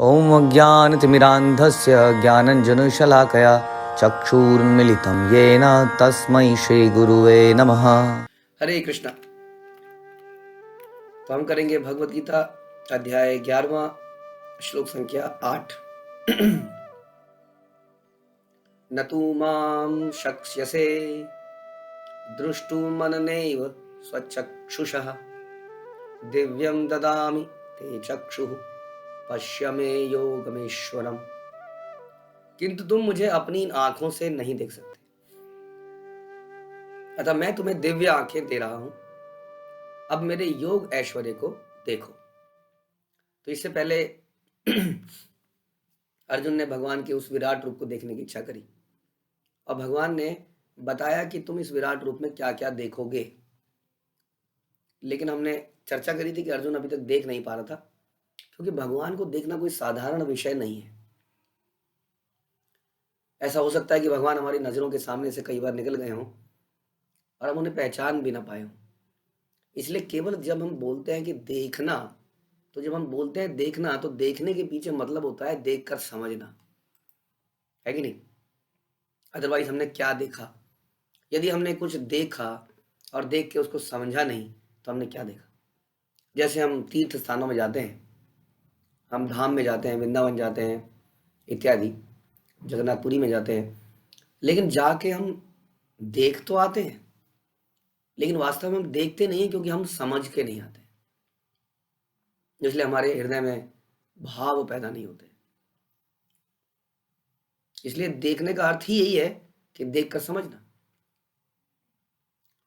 ॐ अज्ञानतिमिरान्धस्य ज्ञानञ्जनशलाकया चक्षुरुन्मिलितं येन तस्मै श्रीगुरुवे नमः। हरे कृष्णा। तो हम करेंगे भगवत गीता अध्याय 11वां श्लोक संख्या 8। न तु मां शक्ष्यसे द्रष्टुमननैव स्वचक्षुषः दिव्यं ददामि ते चक्षुः पश्य मे योगमेश्वरम्। किंतु तुम मुझे अपनी आंखों से नहीं देख सकते, अतः मैं तुम्हें दिव्य आंखें दे रहा हूं। अब मेरे योग ऐश्वर्य को देखो। तो इससे पहले अर्जुन ने भगवान के उस विराट रूप को देखने की इच्छा करी और भगवान ने बताया कि तुम इस विराट रूप में क्या क्या देखोगे। लेकिन हमने चर्चा करी थी कि अर्जुन अभी तक देख नहीं पा रहा था, क्योंकि भगवान को देखना कोई साधारण विषय नहीं है। ऐसा हो सकता है कि भगवान हमारी नजरों के सामने से कई बार निकल गए हों और हम उन्हें पहचान भी ना पाए हों। इसलिए केवल जब हम बोलते हैं कि देखना, तो जब हम बोलते हैं देखना, तो देखने के पीछे मतलब होता है देखकर समझना, है कि नहीं? अदरवाइज हमने क्या देखा? यदि हमने कुछ देखा और देख के उसको समझा नहीं, तो हमने क्या देखा? जैसे हम तीर्थ स्थानों में जाते हैं, हम धाम में जाते हैं, वृंदावन जाते हैं इत्यादि, जगन्नाथपुरी में जाते हैं, लेकिन जाके हम देख तो आते हैं, लेकिन वास्तव में हम देखते नहीं हैं, क्योंकि हम समझ के नहीं आते, इसलिए हमारे हृदय में भाव पैदा नहीं होते। इसलिए देखने का अर्थ ही यही है कि देखकर समझना।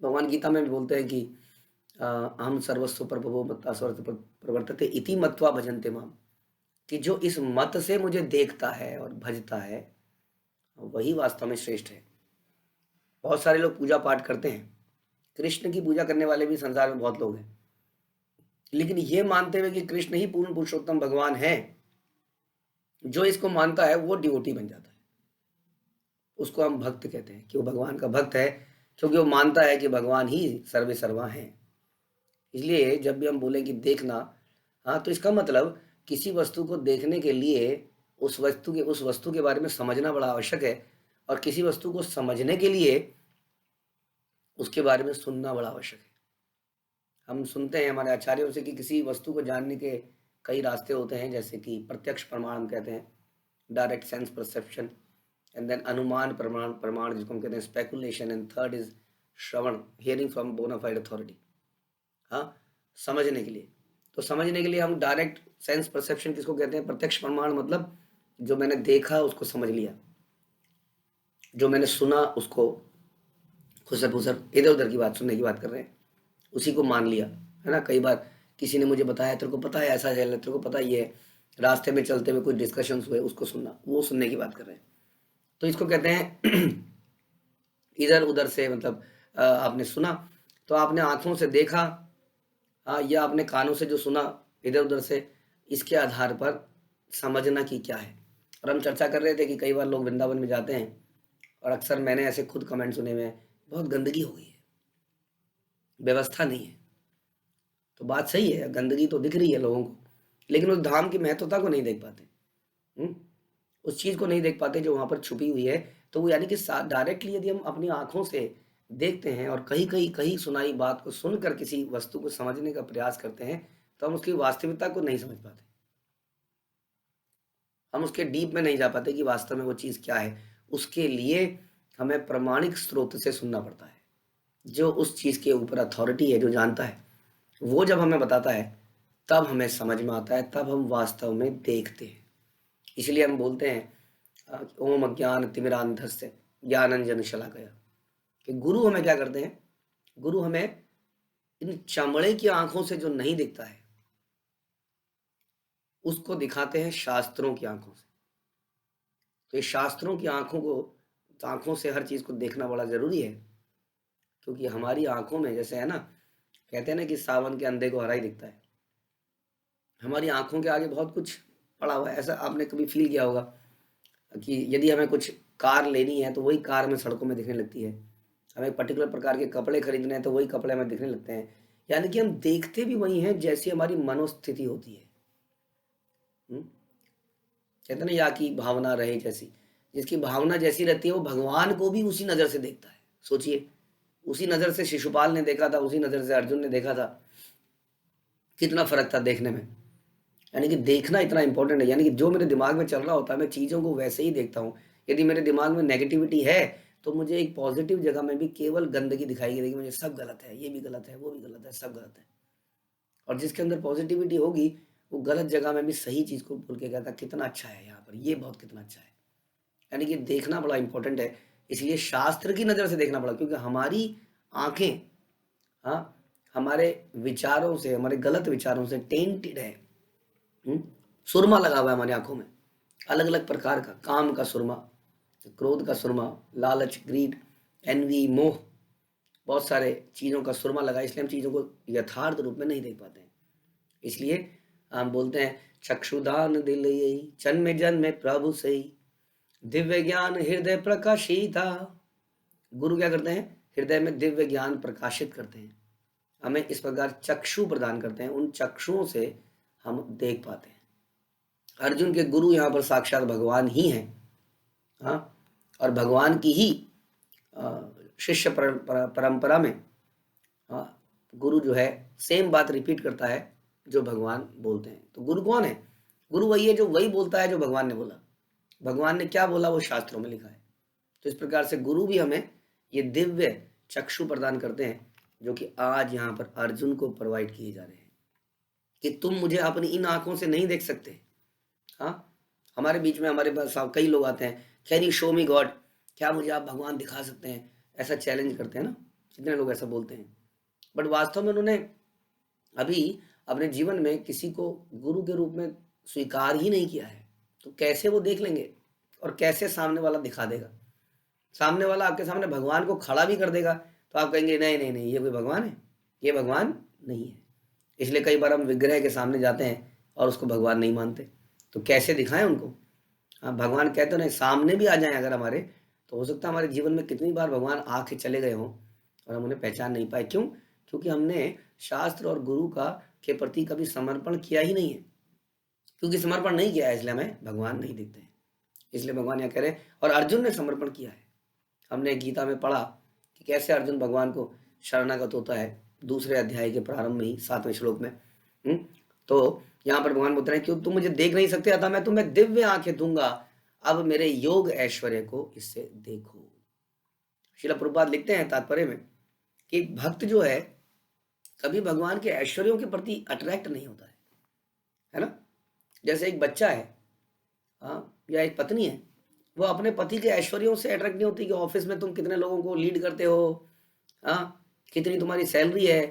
भगवान गीता में भी बोलते हैं कि हम सर्वस्व प्रभवो मत्ता सर्वत्र प्रवर्तते इति मत्वा भजन्ते माम, कि जो इस मत से मुझे देखता है और भजता है वही वास्तव में श्रेष्ठ है। बहुत सारे लोग पूजा पाठ करते हैं, कृष्ण की पूजा करने वाले भी संसार में बहुत लोग हैं, लेकिन ये मानते हुए कि कृष्ण ही पूर्ण पुरुषोत्तम भगवान है, जो इसको मानता है वो डिवोटी बन जाता है। उसको हम भक्त कहते हैं कि वो भगवान का भक्त है, क्योंकि वो मानता है कि भगवान ही सर्वे सर्वा है। इसलिए जब भी हम बोलें कि देखना, हाँ, तो इसका मतलब किसी वस्तु को देखने के लिए उस वस्तु के बारे में समझना बड़ा आवश्यक है, और किसी वस्तु को समझने के लिए उसके बारे में सुनना बड़ा आवश्यक है। हम सुनते हैं हमारे आचार्यों से कि किसी वस्तु को जानने के कई रास्ते होते हैं, जैसे कि प्रत्यक्ष प्रमाण हम कहते हैं, direct sense perception, and then अनुमान प्रमाण जिसको हम कहते हैं स्पेकुलेशन, एंड थर्ड इज श्रवण, हियरिंग फ्रॉम बोनाफाइड अथॉरिटी। हाँ, समझने के लिए, तो समझने के लिए हम डायरेक्ट सेंस परसेप्शन किसको कहते हैं? प्रत्यक्ष प्रमाण, मतलब जो मैंने देखा उसको समझ लिया, जो मैंने सुना उसको खुसर फुसर इधर उधर की बात, सुनने की बात कर रहे हैं, उसी को मान लिया, है ना। कई बार किसी ने मुझे बताया, तेरे को पता है ऐसा है, तेरे को पता ही है, रास्ते में चलते हुए कुछ डिस्कशंस हुए, उसको सुनना, वो सुनने की बात कर रहे हैं। तो इसको कहते हैं इधर उधर से, मतलब आपने सुना तो आपने आंखों से देखा, या आपने कानों से जो सुना इधर उधर से, इसके आधार पर समझना कि क्या है। और हम चर्चा कर रहे थे कि कई बार लोग वृंदावन में जाते हैं, और अक्सर मैंने ऐसे खुद कमेंट सुने हुए हैं, बहुत गंदगी हो गई है, व्यवस्था नहीं है। तो बात सही है, गंदगी तो दिख रही है लोगों को, लेकिन उस धाम की महत्वता को नहीं देख पाते। उस चीज़ को नहीं देख पाते जो वहाँ पर छुपी हुई है। तो वो यानी कि डायरेक्टली यदि हम अपनी आंखों से देखते हैं और कहीं कहीं कहीं सुनाई बात को सुनकर किसी वस्तु को समझने का प्रयास करते हैं, तो हम उसकी वास्तविकता को नहीं समझ पाते, हम उसके डीप में नहीं जा पाते कि वास्तव में वो चीज़ क्या है। उसके लिए हमें प्रमाणिक स्रोत से सुनना पड़ता है, जो उस चीज़ के ऊपर अथॉरिटी है, जो जानता है, वो जब हमें बताता है तब हमें समझ में आता है, तब हम वास्तव में देखते हैं। इसलिए हम बोलते हैं ओम अज्ञान तिमिरांधस्य ज्ञानंजन शलाकया, कि गुरु हमें क्या करते हैं? गुरु हमें इन चमड़े की आंखों से जो नहीं दिखता है उसको दिखाते हैं शास्त्रों की आंखों से। तो ये शास्त्रों की आंखों से हर चीज को देखना बड़ा जरूरी है, क्योंकि हमारी आंखों में, जैसे है ना, कहते हैं ना कि सावन के अंधे को हरा ही दिखता है, हमारी आंखों के आगे बहुत कुछ पड़ा हुआ है। ऐसा आपने कभी फील किया होगा कि यदि हमें कुछ कार लेनी है तो वही कार हमें सड़कों में दिखने लगती है, हमें पर्टिकुलर प्रकार के कपड़े खरीदने हैं तो वही कपड़े हमें दिखने लगते हैं। यानी कि हम देखते भी वही हैं जैसी हमारी मनोस्थिति होती है। कहते हैं ना, या की भावना रहे जैसी। जिसकी भावना जैसी रहती है वो भगवान को भी उसी नज़र से देखता है। सोचिए, उसी नज़र से शिशुपाल ने देखा था, उसी नज़र से अर्जुन ने देखा था, कितना फ़र्क था देखने में। यानी कि देखना इतना इम्पोर्टेंट है। यानी कि जो मेरे दिमाग में चल रहा होता है, मैं चीज़ों को वैसे ही देखता हूँ। यदि मेरे दिमाग में नेगेटिविटी है, तो मुझे एक पॉजिटिव जगह में भी केवल गंदगी दिखाई देगी। मुझे सब गलत है, ये भी गलत है, वो भी गलत है, सब गलत है। और जिसके अंदर पॉजिटिविटी होगी, वो गलत जगह में भी सही चीज़ को बोल के कहता है, कितना अच्छा है यहाँ पर, ये बहुत कितना अच्छा है। यानी कि देखना बड़ा इंपॉर्टेंट है। इसलिए शास्त्र की नज़र से देखना पड़ा, क्योंकि हमारी आँखें, हाँ, हमारे विचारों से, हमारे गलत विचारों से टेंटेड है। सुरमा लगा हुआ है हमारी आँखों में, अलग-अलग प्रकार का, काम का सुरमा, क्रोध का सुरमा, लालच, ग्रीड, एन्वी, मोह, बहुत सारे चीज़ों का सुरमा लगा है, इसलिए हम चीज़ों को यथार्थ रूप में नहीं देख पाते हैं। इसलिए हम बोलते हैं, चक्षुदान दिल यही, जन्मे जन्मे प्रभु सही, दिव्य ज्ञान हृदय प्रकाशिता। गुरु क्या करते हैं? हृदय में दिव्य ज्ञान प्रकाशित करते हैं, हमें इस प्रकार चक्षु प्रदान करते हैं, उन चक्षुओं से हम देख पाते हैं। अर्जुन के गुरु यहाँ पर साक्षात भगवान ही हैं, हाँ, और भगवान की ही शिष्य परंपरा में, हाँ, गुरु जो है सेम बात रिपीट करता है जो भगवान बोलते हैं। तो गुरु कौन है? गुरु वही है जो वही बोलता है जो भगवान ने बोला। भगवान ने क्या बोला वो शास्त्रों में लिखा है। तो इस प्रकार से गुरु भी हमें ये दिव्य चक्षु प्रदान करते हैं, जो कि आज यहाँ पर अर्जुन को प्रोवाइड किए जा रहे हैं कि तुम मुझे अपनी इन आंखों से नहीं देख सकते। हाँ, हमारे बीच में, हमारे पास कई लोग आते हैं, can you show me God, क्या मुझे आप भगवान दिखा सकते हैं? ऐसा चैलेंज करते हैं ना, कितने लोग ऐसा बोलते हैं। बट वास्तव में उन्होंने अभी अपने जीवन में किसी को गुरु के रूप में स्वीकार ही नहीं किया है, तो कैसे वो देख लेंगे और कैसे सामने वाला दिखा देगा? सामने वाला आपके सामने भगवान को खड़ा भी कर देगा तो आप कहेंगे नहीं नहीं नहीं, ये कोई भगवान है? ये भगवान नहीं है। इसलिए कई बार हम विग्रह के सामने जाते हैं और उसको भगवान नहीं मानते, तो कैसे दिखाएं उनको? हाँ, भगवान कहते नहीं, सामने भी आ जाएं अगर हमारे, तो हो सकता है हमारे जीवन में कितनी बार भगवान आके चले गए हों और हम उन्हें पहचान नहीं पाए। क्यों? क्योंकि हमने शास्त्र और गुरु का के प्रति कभी समर्पण किया ही नहीं है। क्योंकि समर्पण नहीं किया है, इसलिए हमें भगवान नहीं दिखते हैं। इसलिए भगवान यहाँ कह रहे हैं, और अर्जुन ने समर्पण किया है। हमने गीता में पढ़ा कि कैसे अर्जुन भगवान को शरणागत होता है, दूसरे अध्याय के प्रारंभ में ही 7वें श्लोक में। तो यहाँ पर भगवान बोलते हैं, क्यों तुम मुझे देख नहीं सकते, अतः मैं तुम्हें दिव्य आंखें दूंगा, अब मेरे योग ऐश्वर्य को इससे देखो। श्रील प्रभुपाद लिखते हैं तात्पर्य में कि भक्त जो है कभी भगवान के ऐश्वर्यों के प्रति अट्रैक्ट नहीं होता है ना। जैसे एक बच्चा है, हाँ, या एक पत्नी है, वो अपने पति के ऐश्वर्यों से अट्रैक्ट नहीं होती कि ऑफिस में तुम कितने लोगों को लीड करते हो, हाँ, कितनी तुम्हारी सैलरी है।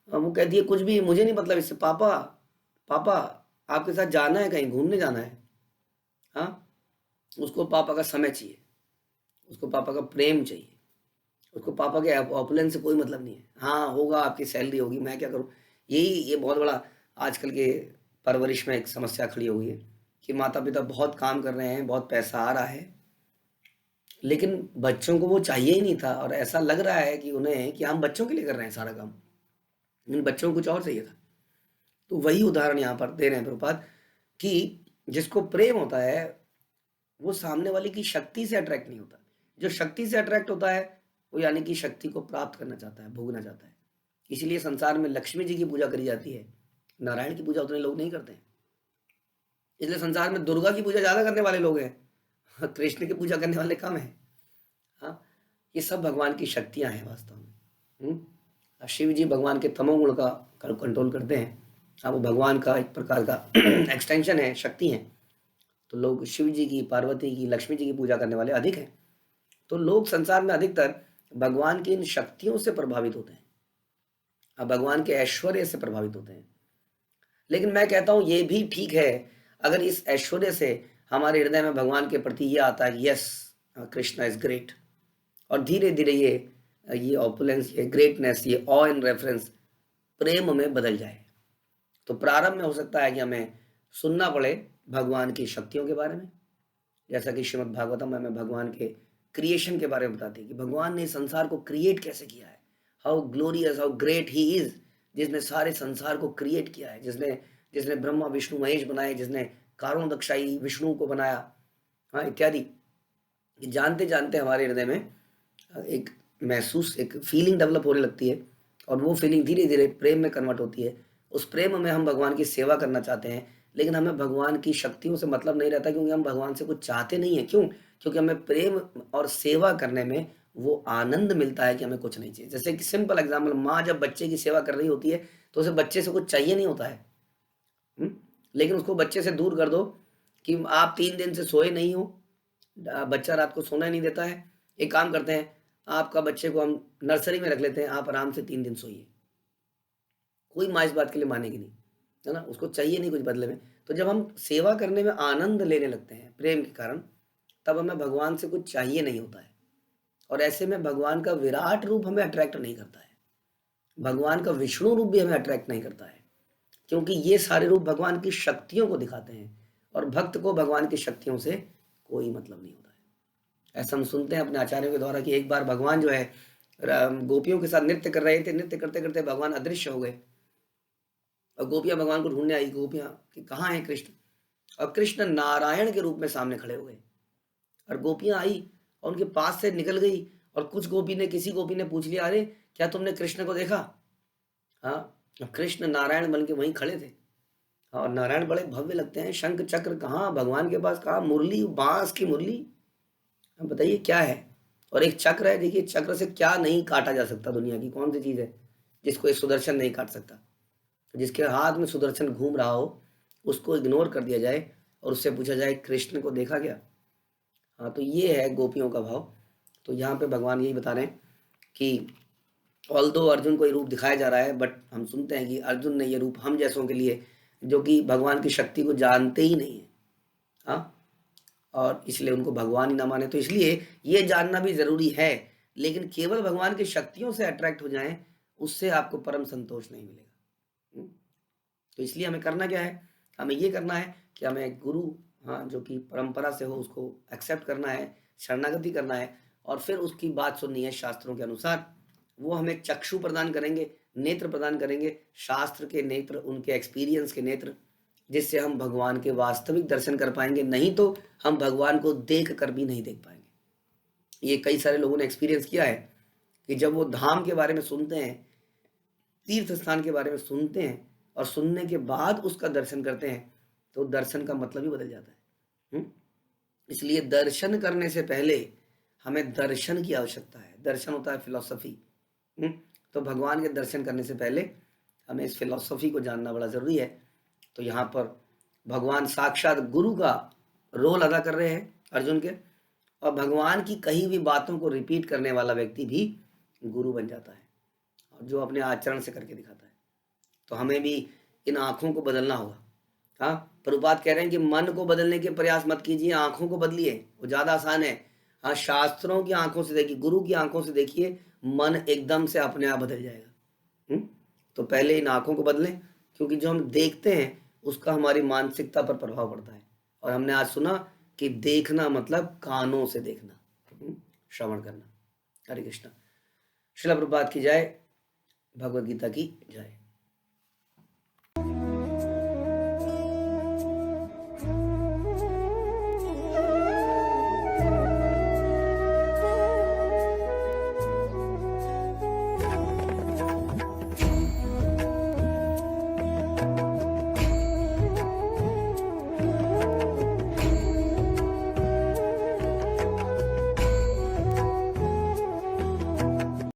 वो कहती है कुछ भी मुझे नहीं मतलब इससे, पापा पापा आपके साथ जाना है, कहीं घूमने जाना है। हाँ, उसको पापा का समय चाहिए, उसको पापा का प्रेम चाहिए, उसको पापा के ऑपुलेंस से कोई मतलब नहीं है। हाँ, होगा, आपकी सैलरी होगी, मैं क्या करूँ। ये बहुत बड़ा आजकल के परवरिश में एक समस्या खड़ी हो गई है कि माता पिता बहुत काम कर रहे हैं, बहुत पैसा आ रहा है, लेकिन बच्चों को वो चाहिए ही नहीं था, और ऐसा लग रहा है कि उन्हें कि हम बच्चों के लिए कर रहे हैं सारा काम, लेकिन बच्चों को कुछ और चाहिए था। तो वही उदाहरण यहाँ पर दे रहे हैं प्रभुपाद कि जिसको प्रेम होता है वो सामने वाले की शक्ति से अट्रैक्ट नहीं होता। जो शक्ति से अट्रैक्ट होता है वो यानी कि शक्ति को प्राप्त करना चाहता है, भोगना चाहता है। इसीलिए संसार में लक्ष्मी जी की पूजा करी जाती है, नारायण की पूजा उतने लोग नहीं करते हैं। इसलिए संसार में दुर्गा की पूजा ज़्यादा करने वाले लोग हैं, कृष्ण की पूजा करने वाले कम हैं। हाँ, ये सब भगवान की शक्तियाँ हैं वास्तव में। शिव जी भगवान के तमोगुण का कंट्रोल करते हैं। हाँ, वो भगवान का एक प्रकार का एक्सटेंशन है, शक्ति है। तो लोग शिव जी की, पार्वती की, लक्ष्मी जी की पूजा करने वाले अधिक हैं। तो लोग संसार में अधिकतर भगवान की इन शक्तियों से प्रभावित होते हैं, अब भगवान के ऐश्वर्य से प्रभावित होते हैं। लेकिन मैं कहता हूँ ये भी ठीक है अगर इस ऐश्वर्य से हमारे हृदय में भगवान के प्रति ये आता है कि यस, कृष्णा इज ग्रेट, और धीरे धीरे ये ऑपुलेंस, ये ग्रेटनेस, ये ऑ इन रेफरेंस प्रेम में बदल जाए। तो प्रारंभ में हो सकता है कि हमें सुनना पड़े भगवान की शक्तियों के बारे में, जैसा कि श्रीमद् भागवतम में हमें भगवान के क्रिएशन के बारे में बताती है कि भगवान ने संसार को क्रिएट कैसे किया है, how glorious, how great he is, जिसने सारे संसार को क्रिएट किया है, जिसने ब्रह्मा विष्णु महेश बनाए, जिसने कारुण दक्षाई विष्णु को बनाया, हाँ इत्यादि। जानते जानते हमारे हृदय में एक महसूस, एक फीलिंग डेवलप होने लगती है और वो फीलिंग धीरे धीरे प्रेम में कन्वर्ट होती है। उस प्रेम में हम भगवान की सेवा करना चाहते हैं, लेकिन हमें भगवान की शक्तियों से मतलब नहीं रहता, क्योंकि हम भगवान से कुछ चाहते नहीं हैं। क्यों? क्योंकि हमें प्रेम और सेवा करने में वो आनंद मिलता है कि हमें कुछ नहीं चाहिए। जैसे कि सिंपल एग्जाम्पल, माँ जब बच्चे की सेवा कर रही होती है तो उसे बच्चे से कुछ चाहिए नहीं होता है। लेकिन उसको बच्चे से दूर कर दो कि आप 3 दिन से सोए नहीं हो, बच्चा रात को सोना नहीं देता है, एक काम करते हैं, आपका बच्चे को हम नर्सरी में रख लेते हैं, आप आराम से 3 दिन सोइए। कोई माँ इस बात के लिए मानेगी नहीं, है ना? उसको चाहिए नहीं कुछ बदले में। तो जब हम सेवा करने में आनंद लेने लगते हैं प्रेम के कारण, तब हमें भगवान से कुछ चाहिए नहीं होता है। और ऐसे में भगवान का विराट रूप हमें अट्रैक्ट नहीं करता है, भगवान का विष्णु रूप भी हमें अट्रैक्ट नहीं करता है, क्योंकि ये सारे रूप भगवान की शक्तियों को दिखाते हैं और भक्त को भगवान की शक्तियों से कोई मतलब नहीं होता है। ऐसा हम सुनते हैं अपने आचार्यों के द्वारा कि एक बार भगवान जो है गोपियों के साथ नृत्य कर रहे थे, नृत्य करते करते भगवान अदृश्य हो गए और गोपियां भगवान को ढूंढने आई, गोपियां कि कहाँ है कृष्ण, और कृष्ण नारायण के रूप में सामने खड़े हो गए। और गोपियां आई और उनके पास से निकल गई, और कुछ किसी गोपी ने पूछ लिया, अरे क्या तुमने कृष्ण को देखा? हाँ, अब कृष्ण नारायण बन के वहीं खड़े थे। और नारायण बड़े भव्य लगते हैं, शंख चक्र कहाँ भगवान के पास, कहाँ मुरली, बांस की मुरली, अब बताइए क्या है? और एक चक्र है, देखिए चक्र से क्या नहीं काटा जा सकता, दुनिया की कौन सी चीज है जिसको एक सुदर्शन नहीं काट सकता? जिसके हाथ में सुदर्शन घूम रहा हो उसको इग्नोर कर दिया जाए और उससे पूछा जाए कृष्ण को देखा क्या? हाँ, तो ये है गोपियों का भाव। तो यहाँ पे भगवान यही बता रहे हैं कि ऑल्दो अर्जुन को ये रूप दिखाया जा रहा है, बट हम सुनते हैं कि अर्जुन ने ये रूप हम जैसों के लिए, जो कि भगवान की शक्ति को जानते ही नहीं है, हाँ, और इसलिए उनको भगवान ही ना माने। तो इसलिए ये जानना भी जरूरी है, लेकिन केवल भगवान की शक्तियों से अट्रैक्ट हो जाएं, उससे आपको परम संतोष नहीं मिलेगा। तो इसलिए हमें करना क्या है? हमें ये करना है कि हमें गुरु, हाँ, जो कि परंपरा से हो उसको एक्सेप्ट करना है, शरणागति करना है, और फिर उसकी बात सुननी है शास्त्रों के अनुसार। वो हमें चक्षु प्रदान करेंगे, नेत्र प्रदान करेंगे, शास्त्र के नेत्र, उनके एक्सपीरियंस के नेत्र, जिससे हम भगवान के वास्तविक दर्शन कर पाएंगे। नहीं तो हम भगवान को देख कर भी नहीं देख पाएंगे। ये कई सारे लोगों ने एक्सपीरियंस किया है कि जब वो धाम के बारे में सुनते हैं, तीर्थ स्थान के बारे में सुनते हैं और सुनने के बाद उसका दर्शन करते हैं, तो दर्शन का मतलब ही बदल जाता है। इसलिए दर्शन करने से पहले हमें दर्शन की आवश्यकता है। दर्शन होता है फिलॉसफी। तो भगवान के दर्शन करने से पहले हमें इस फिलॉसफी को जानना बड़ा जरूरी है। तो यहाँ पर भगवान साक्षात गुरु का रोल अदा कर रहे हैं अर्जुन के, और भगवान की कही हुई बातों को रिपीट करने वाला व्यक्ति भी गुरु बन जाता है, और जो अपने आचरण से करके दिखाता है। तो हमें भी इन आंखों को बदलना होगा। हाँ, प्रभुपाद कह रहे हैं कि मन को बदलने के प्रयास मत कीजिए, आंखों को बदलिए, वो ज्यादा आसान है। हाँ, शास्त्रों की आंखों से देखिए, गुरु की आंखों से देखिए, मन एकदम से अपने आप बदल जाएगा। तो पहले इन आंखों को बदलें, क्योंकि जो हम देखते हैं उसका हमारी मानसिकता पर प्रभाव पड़ता है। और हमने आज सुना कि देखना मतलब कानों से देखना, श्रवण करना। हरे कृष्णा। श्रील प्रभुपाद की जय, भगवद गीता की जय।